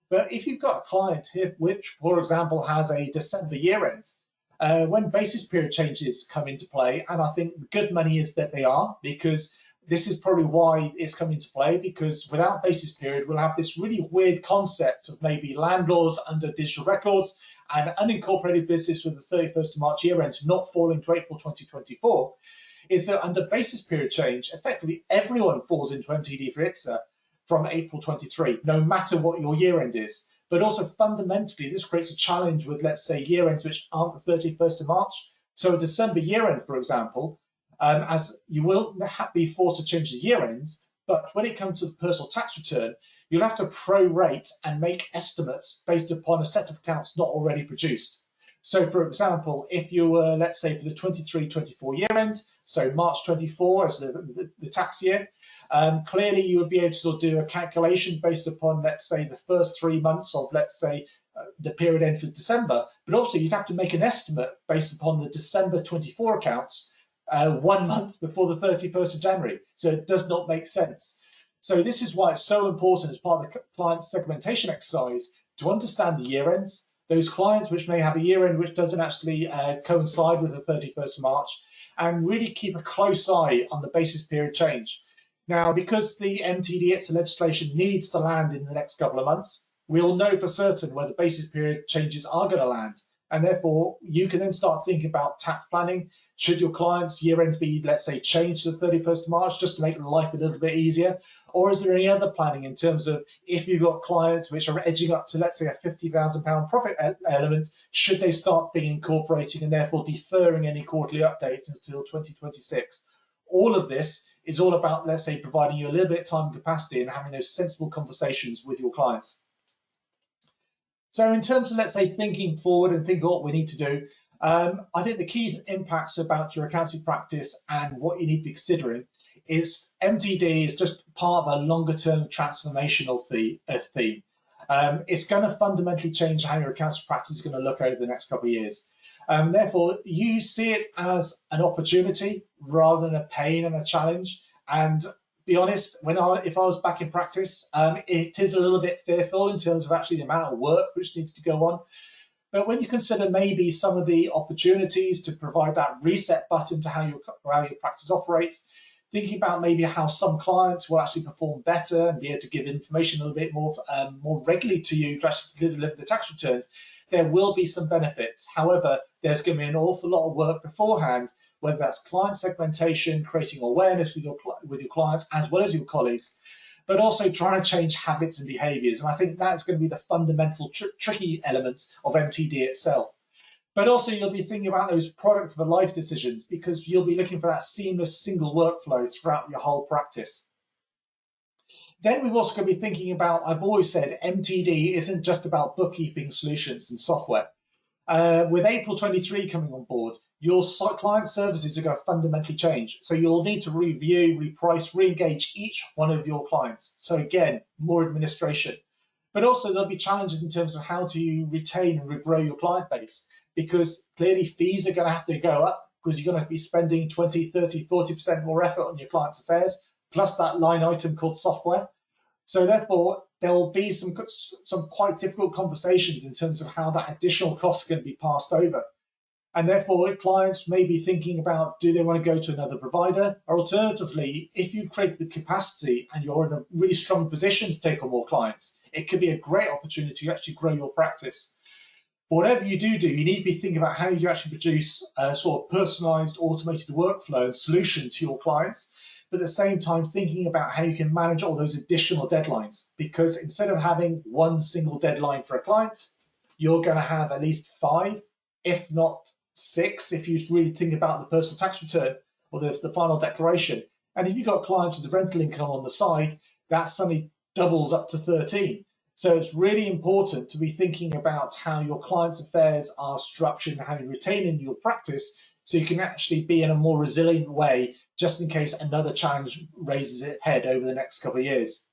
But if you've got a client here, which, for example, has a December year-end, when basis period changes come into play, and I think the good money is that they are, because this is probably why it's come into play, because without basis period, we'll have this really weird concept of maybe landlords under digital records and unincorporated business with the 31st of March year-end not falling to April 2024, is that under basis period change, effectively everyone falls into MTD for ITSA from April 23, no matter what your year end is. But also fundamentally, this creates a challenge with, let's say, year ends which aren't the 31st of March. So a December year end, for example, as you will be forced to change the year ends, but when it comes to the personal tax return, you'll have to prorate and make estimates based upon a set of accounts not already produced. So for example, if you were, let's say, for the 23-24 year end, so March 24 as the tax year, clearly you would be able to sort of do a calculation based upon, let's say, the first 3 months of, let's say, the period end for December, but also you'd have to make an estimate based upon the December 24 accounts 1 month before the 31st of January. So it does not make sense. So this is why it's so important as part of the client segmentation exercise to understand the year ends, those clients which may have a year end which doesn't actually coincide with the 31st of March, and really keep a close eye on the basis period change. Now, because the MTD ITSA legislation needs to land in the next couple of months, we'll know for certain where the basis period changes are going to land. And therefore, you can then start thinking about tax planning. Should your clients' year end be, let's say, changed to the 31st of March just to make life a little bit easier? Or is there any other planning in terms of if you've got clients which are edging up to, let's say, a £50,000 profit element, should they start being incorporating and therefore deferring any quarterly updates until 2026? All of this is all about, let's say, providing you a little bit of time and capacity and having those sensible conversations with your clients. So in terms of, let's say, thinking forward and thinking what we need to do, I think the key impacts about your accounting practice and what you need to be considering is MTD is just part of a longer term transformational theme. It's going to fundamentally change how your accounting practice is going to look over the next couple of years. Therefore, you see it as an opportunity rather than a pain and a challenge. And be honest, if I was back in practice, it is a little bit fearful in terms of actually the amount of work which needs to go on. But when you consider maybe some of the opportunities to provide that reset button to how your practice operates, thinking about maybe how some clients will actually perform better and be able to give information a little bit more regularly to you to actually deliver the tax returns, there will be some benefits. However, there's going to be an awful lot of work beforehand, whether that's client segmentation, creating awareness with your clients as well as your colleagues, but also trying to change habits and behaviours. And I think that's going to be the fundamental tricky elements of MTD itself. But also you'll be thinking about those product of a life decisions, because you'll be looking for that seamless single workflow throughout your whole practice. Then we've also going to be thinking about, I've always said, MTD isn't just about bookkeeping solutions and software. With April 23 coming on board, your client services are going to fundamentally change. So you'll need to review, reprice, re-engage each one of your clients. So again, more administration. But also there'll be challenges in terms of how to retain and regrow your client base, because clearly fees are going to have to go up because you're going to be spending 20, 30, 40% more effort on your client's affairs, plus that line item called software. So therefore, there will be some quite difficult conversations in terms of how that additional cost is going to be passed over. And therefore, clients may be thinking about, do they want to go to another provider? Or alternatively, if you've created the capacity and you're in a really strong position to take on more clients, it could be a great opportunity to actually grow your practice. But whatever you do, you need to be thinking about how you actually produce a sort of personalized, automated workflow and solution to your clients, but at the same time thinking about how you can manage all those additional deadlines. Because instead of having one single deadline for a client, you're going to have at least 5, if not 6, if you really think about the personal tax return or the final declaration. And if you've got clients with the rental income on the side, that suddenly doubles up to 13. So it's really important to be thinking about how your clients' affairs are structured and how you retain in your practice, so you can actually be in a more resilient way just in case another challenge raises its head over the next couple of years.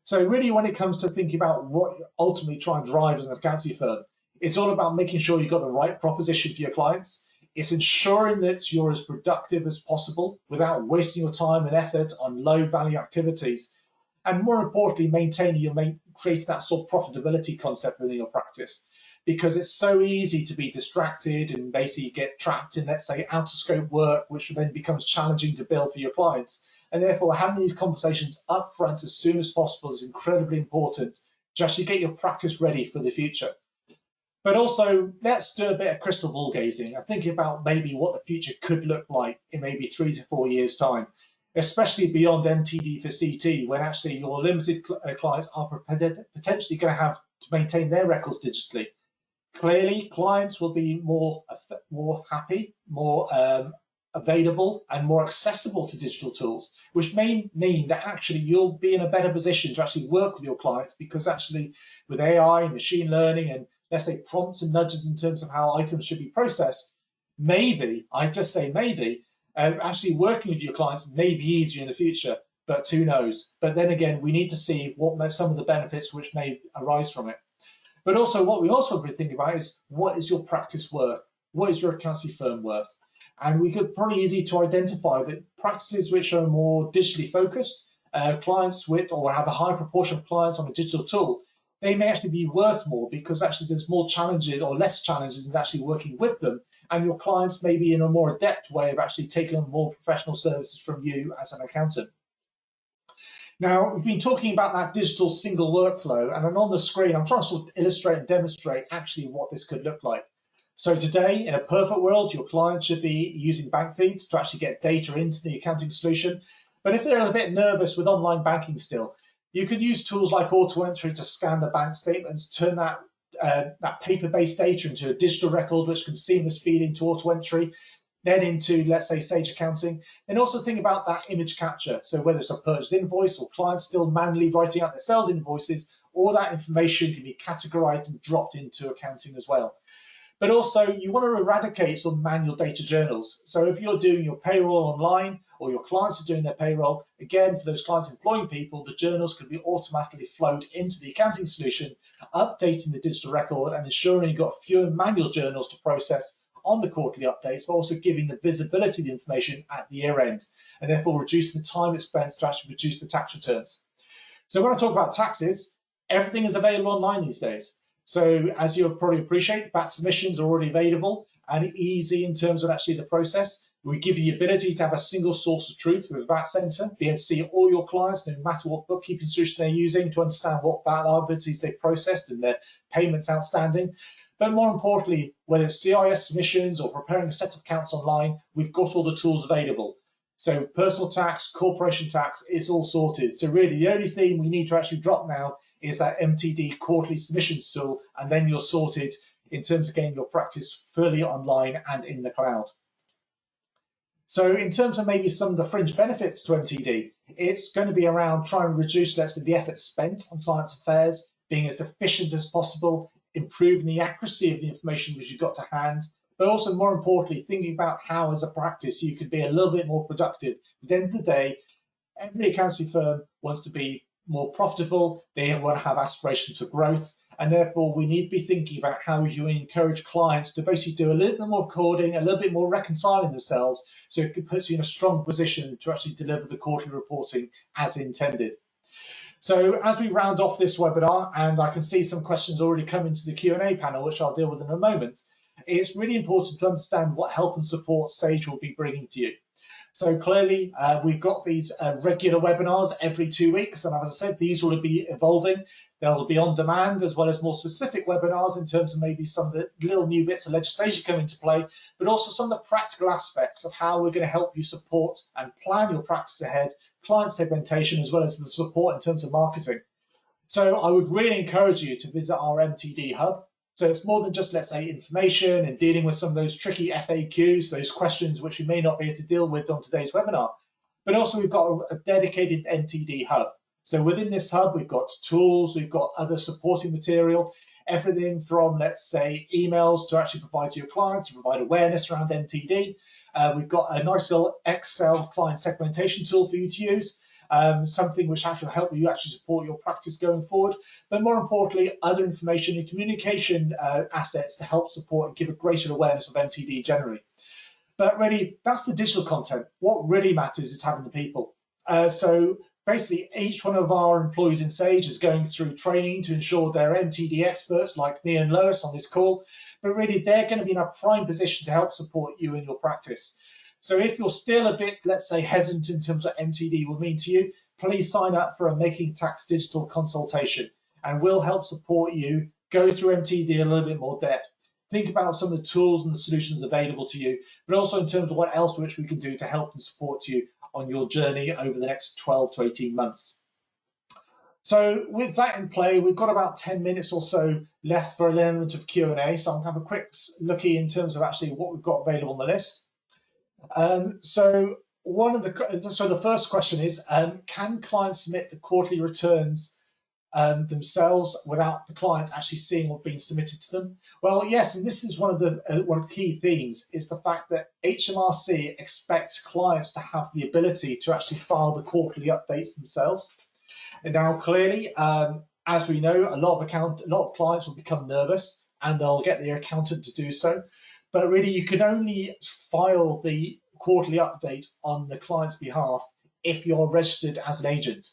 So really, when it comes to thinking about what you ultimately try and drive as an accountancy firm, it's all about making sure you've got the right proposition for your clients. It's ensuring that you're as productive as possible without wasting your time and effort on low value activities. And more importantly, creating that sort of profitability concept within your practice. Because it's so easy to be distracted and basically get trapped in, let's say, out of scope work, which then becomes challenging to bill for your clients. And therefore, having these conversations up front as soon as possible is incredibly important to actually get your practice ready for the future. But also, let's do a bit of crystal ball gazing and thinking about maybe what the future could look like in maybe 3 to 4 years' time, especially beyond MTD for CT, when actually your limited clients are potentially going to have to maintain their records digitally. Clearly, clients will be more happy, more available, and more accessible to digital tools, which may mean that actually you'll be in a better position to actually work with your clients, because actually with AI and machine learning and, let's say, prompts and nudges in terms of how items should be processed, maybe, I just say maybe, actually working with your clients may be easier in the future, but who knows? But then again, we need to see what some of the benefits which may arise from it. But also, what we also be thinking about is, what is your practice worth? What is your accountancy firm worth? And we could probably easy to identify that practices which are more digitally focused, clients with, or have a high proportion of clients on a digital tool, they may actually be worth more, because actually there's more challenges or less challenges in actually working with them. And your clients may be in a more adept way of actually taking on more professional services from you as an accountant. Now, we've been talking about that digital single workflow, and on the screen, I'm trying to sort of illustrate and demonstrate actually what this could look like. So today, in a perfect world, your client should be using bank feeds to actually get data into the accounting solution. But if they're a bit nervous with online banking still, you can use tools like auto entry to scan the bank statements, turn that paper-based data into a digital record, which can seamlessly feed into auto entry, then into, let's say, Sage Accounting. And also think about that image capture. So whether it's a purchase invoice or clients still manually writing out their sales invoices, all that information can be categorized and dropped into accounting as well. But also you want to eradicate some manual data journals. So if you're doing your payroll online or your clients are doing their payroll, again, for those clients employing people, the journals can be automatically flowed into the accounting solution, updating the digital record and ensuring you've got fewer manual journals to process on the quarterly updates, but also giving the visibility of the information at the year end, and therefore reducing the time it's spent to actually produce the tax returns. So when I talk about taxes, everything is available online these days. So as you'll probably appreciate, VAT submissions are already available and easy in terms of actually the process. We give you the ability to have a single source of truth with VAT Center, be able to see all your clients, no matter what bookkeeping solution they're using, to understand what VAT liabilities they've processed and their payments outstanding. But more importantly, whether it's CIS submissions or preparing a set of accounts online, we've got all the tools available. So personal tax, corporation tax, it's all sorted. So really the only thing we need to actually drop now is that MTD quarterly submissions tool, and then you're sorted in terms of getting your practice fully online and in the cloud. So in terms of maybe some of the fringe benefits to MTD, it's going to be around trying to reduce, let's say, the effort spent on clients' affairs, being as efficient as possible, improving the accuracy of the information which you've got to hand, but also more importantly, thinking about how as a practice you could be a little bit more productive. At the end of the day, every accounting firm wants to be more profitable, they want to have aspirations for growth, and therefore we need to be thinking about how you encourage clients to basically do a little bit more recording, a little bit more reconciling themselves, so it puts you in a strong position to actually deliver the quarterly reporting as intended. So as we round off this webinar, and I can see some questions already coming to the Q&A panel, which I'll deal with in a moment, it's really important to understand what help and support Sage will be bringing to you. So clearly, we've got these regular webinars every 2 weeks, and as I said, these will be evolving. They'll be on demand, as well as more specific webinars in terms of maybe some of the little new bits of legislation coming into play, but also some of the practical aspects of how we're going to help you support and plan your practice ahead, client segmentation, as well as the support in terms of marketing. So I would really encourage you to visit our MTD Hub. So it's more than just, let's say, information and dealing with some of those tricky FAQs, those questions which we may not be able to deal with on today's webinar. But also we've got a dedicated MTD Hub. So within this hub, we've got tools, we've got other supporting material, everything from, let's say, emails to actually provide to your clients, to provide awareness around MTD. We've got a nice little Excel client segmentation tool for you to use. Something which actually help you actually support your practice going forward, but more importantly, other information and communication assets to help support and give a greater awareness of MTD generally. But really, that's the digital content. What really matters is having the people. So basically, each one of our employees in Sage is going through training to ensure they're MTD experts like me and Lois on this call, but really they're going to be in a prime position to help support you in your practice. So if you're still a bit, let's say, hesitant in terms of what MTD will mean to you, please sign up for a Making Tax Digital consultation, and we'll help support you go through MTD a little bit more depth. Think about some of the tools and the solutions available to you, but also in terms of what else which we can do to help and support you on your journey over the next 12 to 18 months. So with that in play, we've got about 10 minutes or so left for an element of Q&A. So I'm going to have a quick looky in terms of actually what we've got available on the list. So the first question is, can clients submit the quarterly returns themselves without the client actually seeing what's been submitted to them? Well, yes, and this is one of the key themes, is the fact that HMRC expects clients to have the ability to actually file the quarterly updates themselves. And now, clearly, as we know, a lot of clients will become nervous and they'll get their accountant to do so. But really, you can only file the quarterly update on the client's behalf if you're registered as an agent.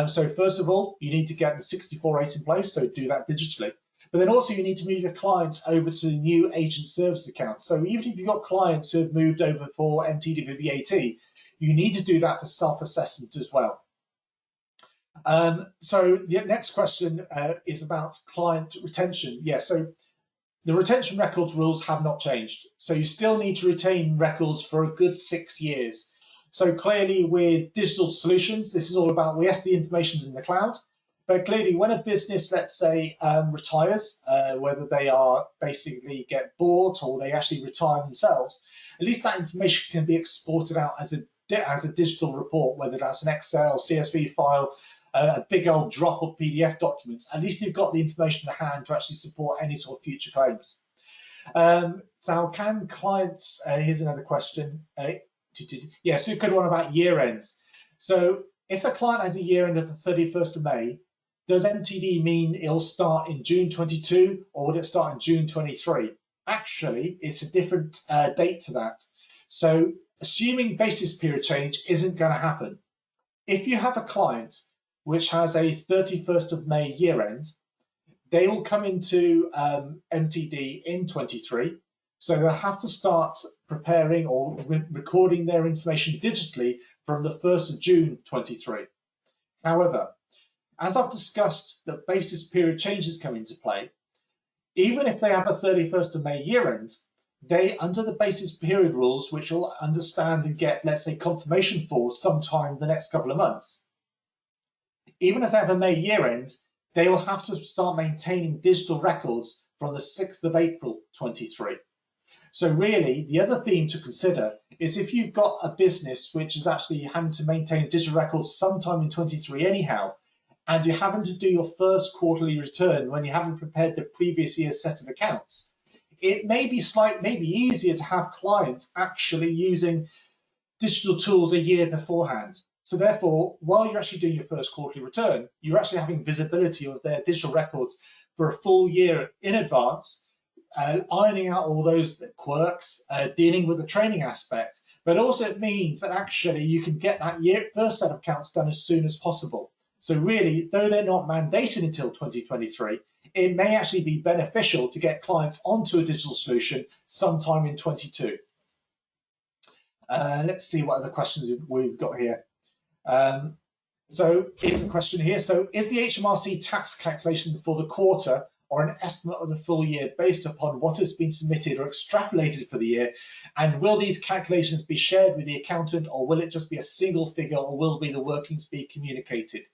So first of all, you need to get the 64.8 in place, so do that digitally. But then also you need to move your clients over to the new agent service account. So even if you've got clients who have moved over for MTD for VAT, you need to do that for self-assessment as well. So the next question is about client retention. Yeah, so the retention records rules have not changed. So you still need to retain records for a good 6 years. So clearly with digital solutions, this is all about, yes, the information's in the cloud, but clearly when a business, let's say, retires, whether they are basically get bought or they actually retire themselves, at least that information can be exported out as a digital report, whether that's an Excel, CSV file, a big old drop of PDF documents. At least you've got the information to hand to actually support any sort of future claims. So can clients, here's another question. Yeah, so a good one about year ends. So if a client has a year end of the 31st of May, does MTD mean it'll start in June 22 or would it start in June 23? Actually, it's a different date to that. So assuming basis period change isn't going to happen, if you have a client which has a 31st of May year end, they will come into MTD in 23. So they'll have to start preparing or recording their information digitally from the 1st of June 23. However, as I've discussed, the basis period changes come into play. Even if they have a 31st of May year end, they, under the basis period rules, which will understand and get, let's say, confirmation for sometime in the next couple of months, even if they have a May year end, they will have to start maintaining digital records from the 6th of April 23. So really, the other theme to consider is if you've got a business which is actually having to maintain digital records sometime in 23 anyhow, and you're having to do your first quarterly return when you haven't prepared the previous year's set of accounts, it may be maybe easier to have clients actually using digital tools a year beforehand. So therefore, while you're actually doing your first quarterly return, you're actually having visibility of their digital records for a full year in advance, ironing out all those quirks, dealing with the training aspect. But also it means that actually you can get that first set of accounts done as soon as possible. So really, though they're not mandated until 2023, it may actually be beneficial to get clients onto a digital solution sometime in 22. Let's see what other questions we've got here. So here's a question here. So is the HMRC tax calculation for the quarter or an estimate of the full year based upon what has been submitted or extrapolated for the year? And will these calculations be shared with the accountant, or will it just be a single figure, or will the workings be communicated?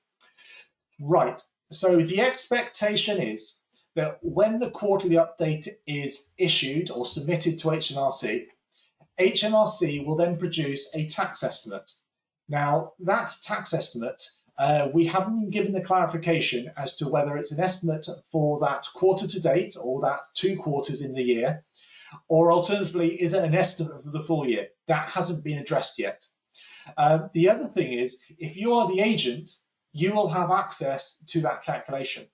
Right, so the expectation is that when the quarterly update is issued or submitted to HMRC, HMRC will then produce a tax estimate. Now, that tax estimate, we haven't been given the clarification as to whether it's an estimate for that quarter to date or that 2 quarters in the year, or alternatively, is it an estimate for the full year? That hasn't been addressed yet. The other thing is, if you are the agent, you will have access to that calculation.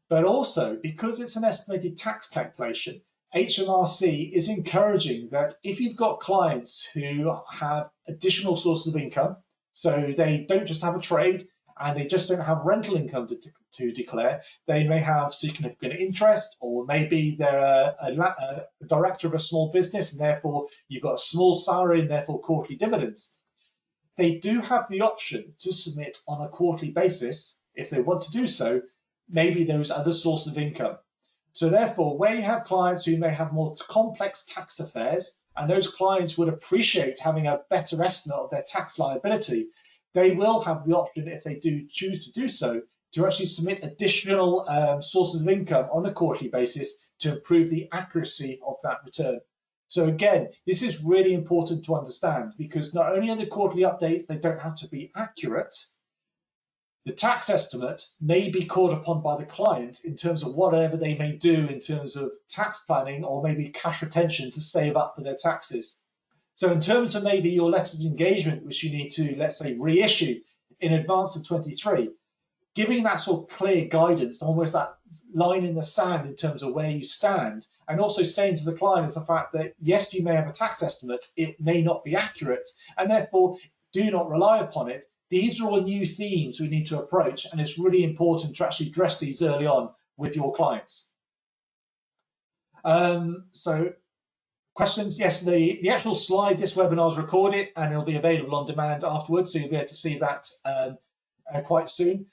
But also, because it's an estimated tax calculation, HMRC is encouraging that if you've got clients who have additional sources of income, so they don't just have a trade and they just don't have rental income to declare, they may have significant interest, or maybe they're a director of a small business and therefore you've got a small salary and therefore quarterly dividends. They do have the option to submit on a quarterly basis, if they want to do so, maybe those other sources of income. So therefore, where you have clients who may have more complex tax affairs, and those clients would appreciate having a better estimate of their tax liability, they will have the option, if they do choose to do so, to actually submit additional sources of income on a quarterly basis to improve the accuracy of that return. So again, this is really important to understand, because not only are the quarterly updates, they don't have to be accurate, the tax estimate may be called upon by the client in terms of whatever they may do in terms of tax planning or maybe cash retention to save up for their taxes. So in terms of maybe your letters of engagement, which you need to, let's say, reissue in advance of 23, giving that sort of clear guidance, almost that line in the sand in terms of where you stand, and also saying to the client is the fact that, yes, you may have a tax estimate, it may not be accurate, and therefore do not rely upon it. These are all new themes we need to approach, and it's really important to actually address these early on with your clients. So questions? Yes, the actual slide, this webinar is recorded and it'll be available on demand afterwards, so you'll be able to see that quite soon.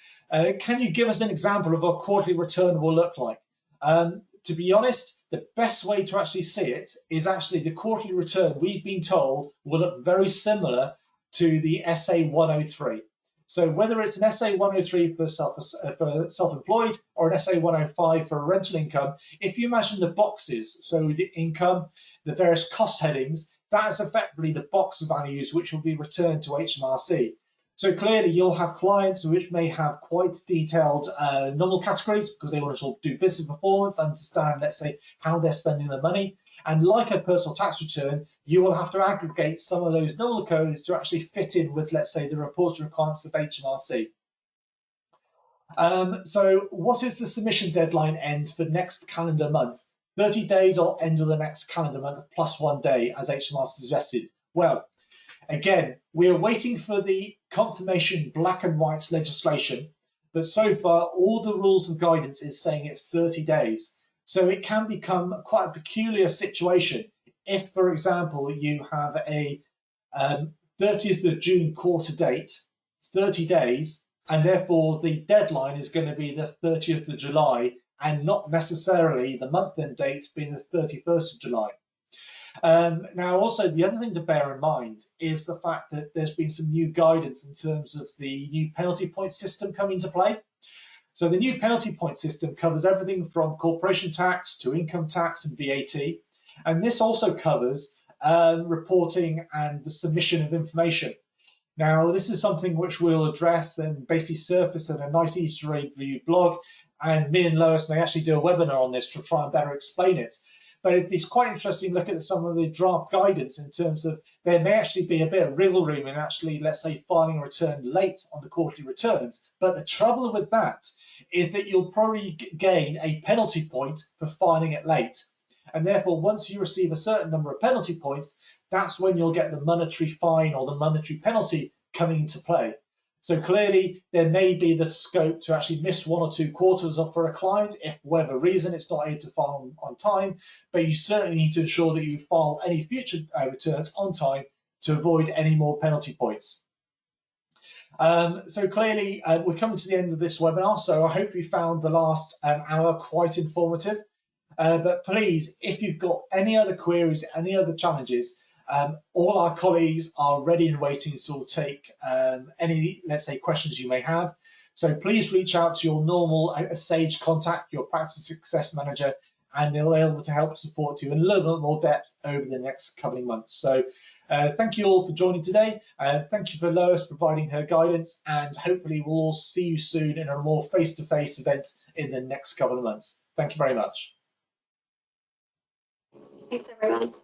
Can you give us an example of what a quarterly return will look like? To be honest, The best way to actually see it is actually the quarterly return we've been told will look very similar to the SA 103. So whether it's an SA 103 for self-employed or an SA 105 for rental income, if you imagine the boxes, so the income, the various cost headings, that is effectively the box values which will be returned to HMRC. So clearly you'll have clients which may have quite detailed normal categories because they want to sort of do business performance, understand, let's say, how they're spending their money. And like a personal tax return, you will have to aggregate some of those normal codes to actually fit in with, let's say, the reporting requirements of HMRC. So what is the submission deadline end for next calendar month? 30 days or end of the next calendar month plus 1 day, as HMRC suggested? Well, again, we are waiting for the confirmation black and white legislation, but so far all the rules and guidance is saying it's 30 days. So it can become quite a peculiar situation if, for example, you have a 30th of June quarter date, 30 days, and therefore the deadline is going to be the 30th of July and not necessarily the month end date being the 31st of July. Now, also, the other thing to bear in mind is the fact that there's been some new guidance in terms of the new penalty point system coming into play. So the new penalty point system covers everything from corporation tax to income tax and VAT. And this also covers reporting and the submission of information. Now, this is something which we'll address and basically surface in a nice Easter egg review blog. And me and Lois may actually do a webinar on this to try and better explain it. But it's quite interesting to look at some of the draft guidance in terms of there may actually be a bit of wriggle room in actually, let's say, filing a return late on the quarterly returns. But the trouble with that is that you'll probably gain a penalty point for filing it late. And therefore, once you receive a certain number of penalty points, that's when you'll get the monetary fine or the monetary penalty coming into play. So clearly, there may be the scope to actually miss 1 or 2 quarters for a client if, for whatever reason, it's not able to file on time. But you certainly need to ensure that you file any future returns on time to avoid any more penalty points. So clearly, we're coming to the end of this webinar. So I hope you found the last hour quite informative. But please, if you've got any other queries, any other challenges, all our colleagues are ready and waiting to take any, let's say, questions you may have. So please reach out to your normal Sage contact, your practice success manager, and they'll be able to help support you in a little bit more depth over the next coming months. So thank you all for joining today. Thank you for Lois providing her guidance, and hopefully we'll all see you soon in a more face-to-face event in the next couple of months. Thank you very much. Thanks, everyone.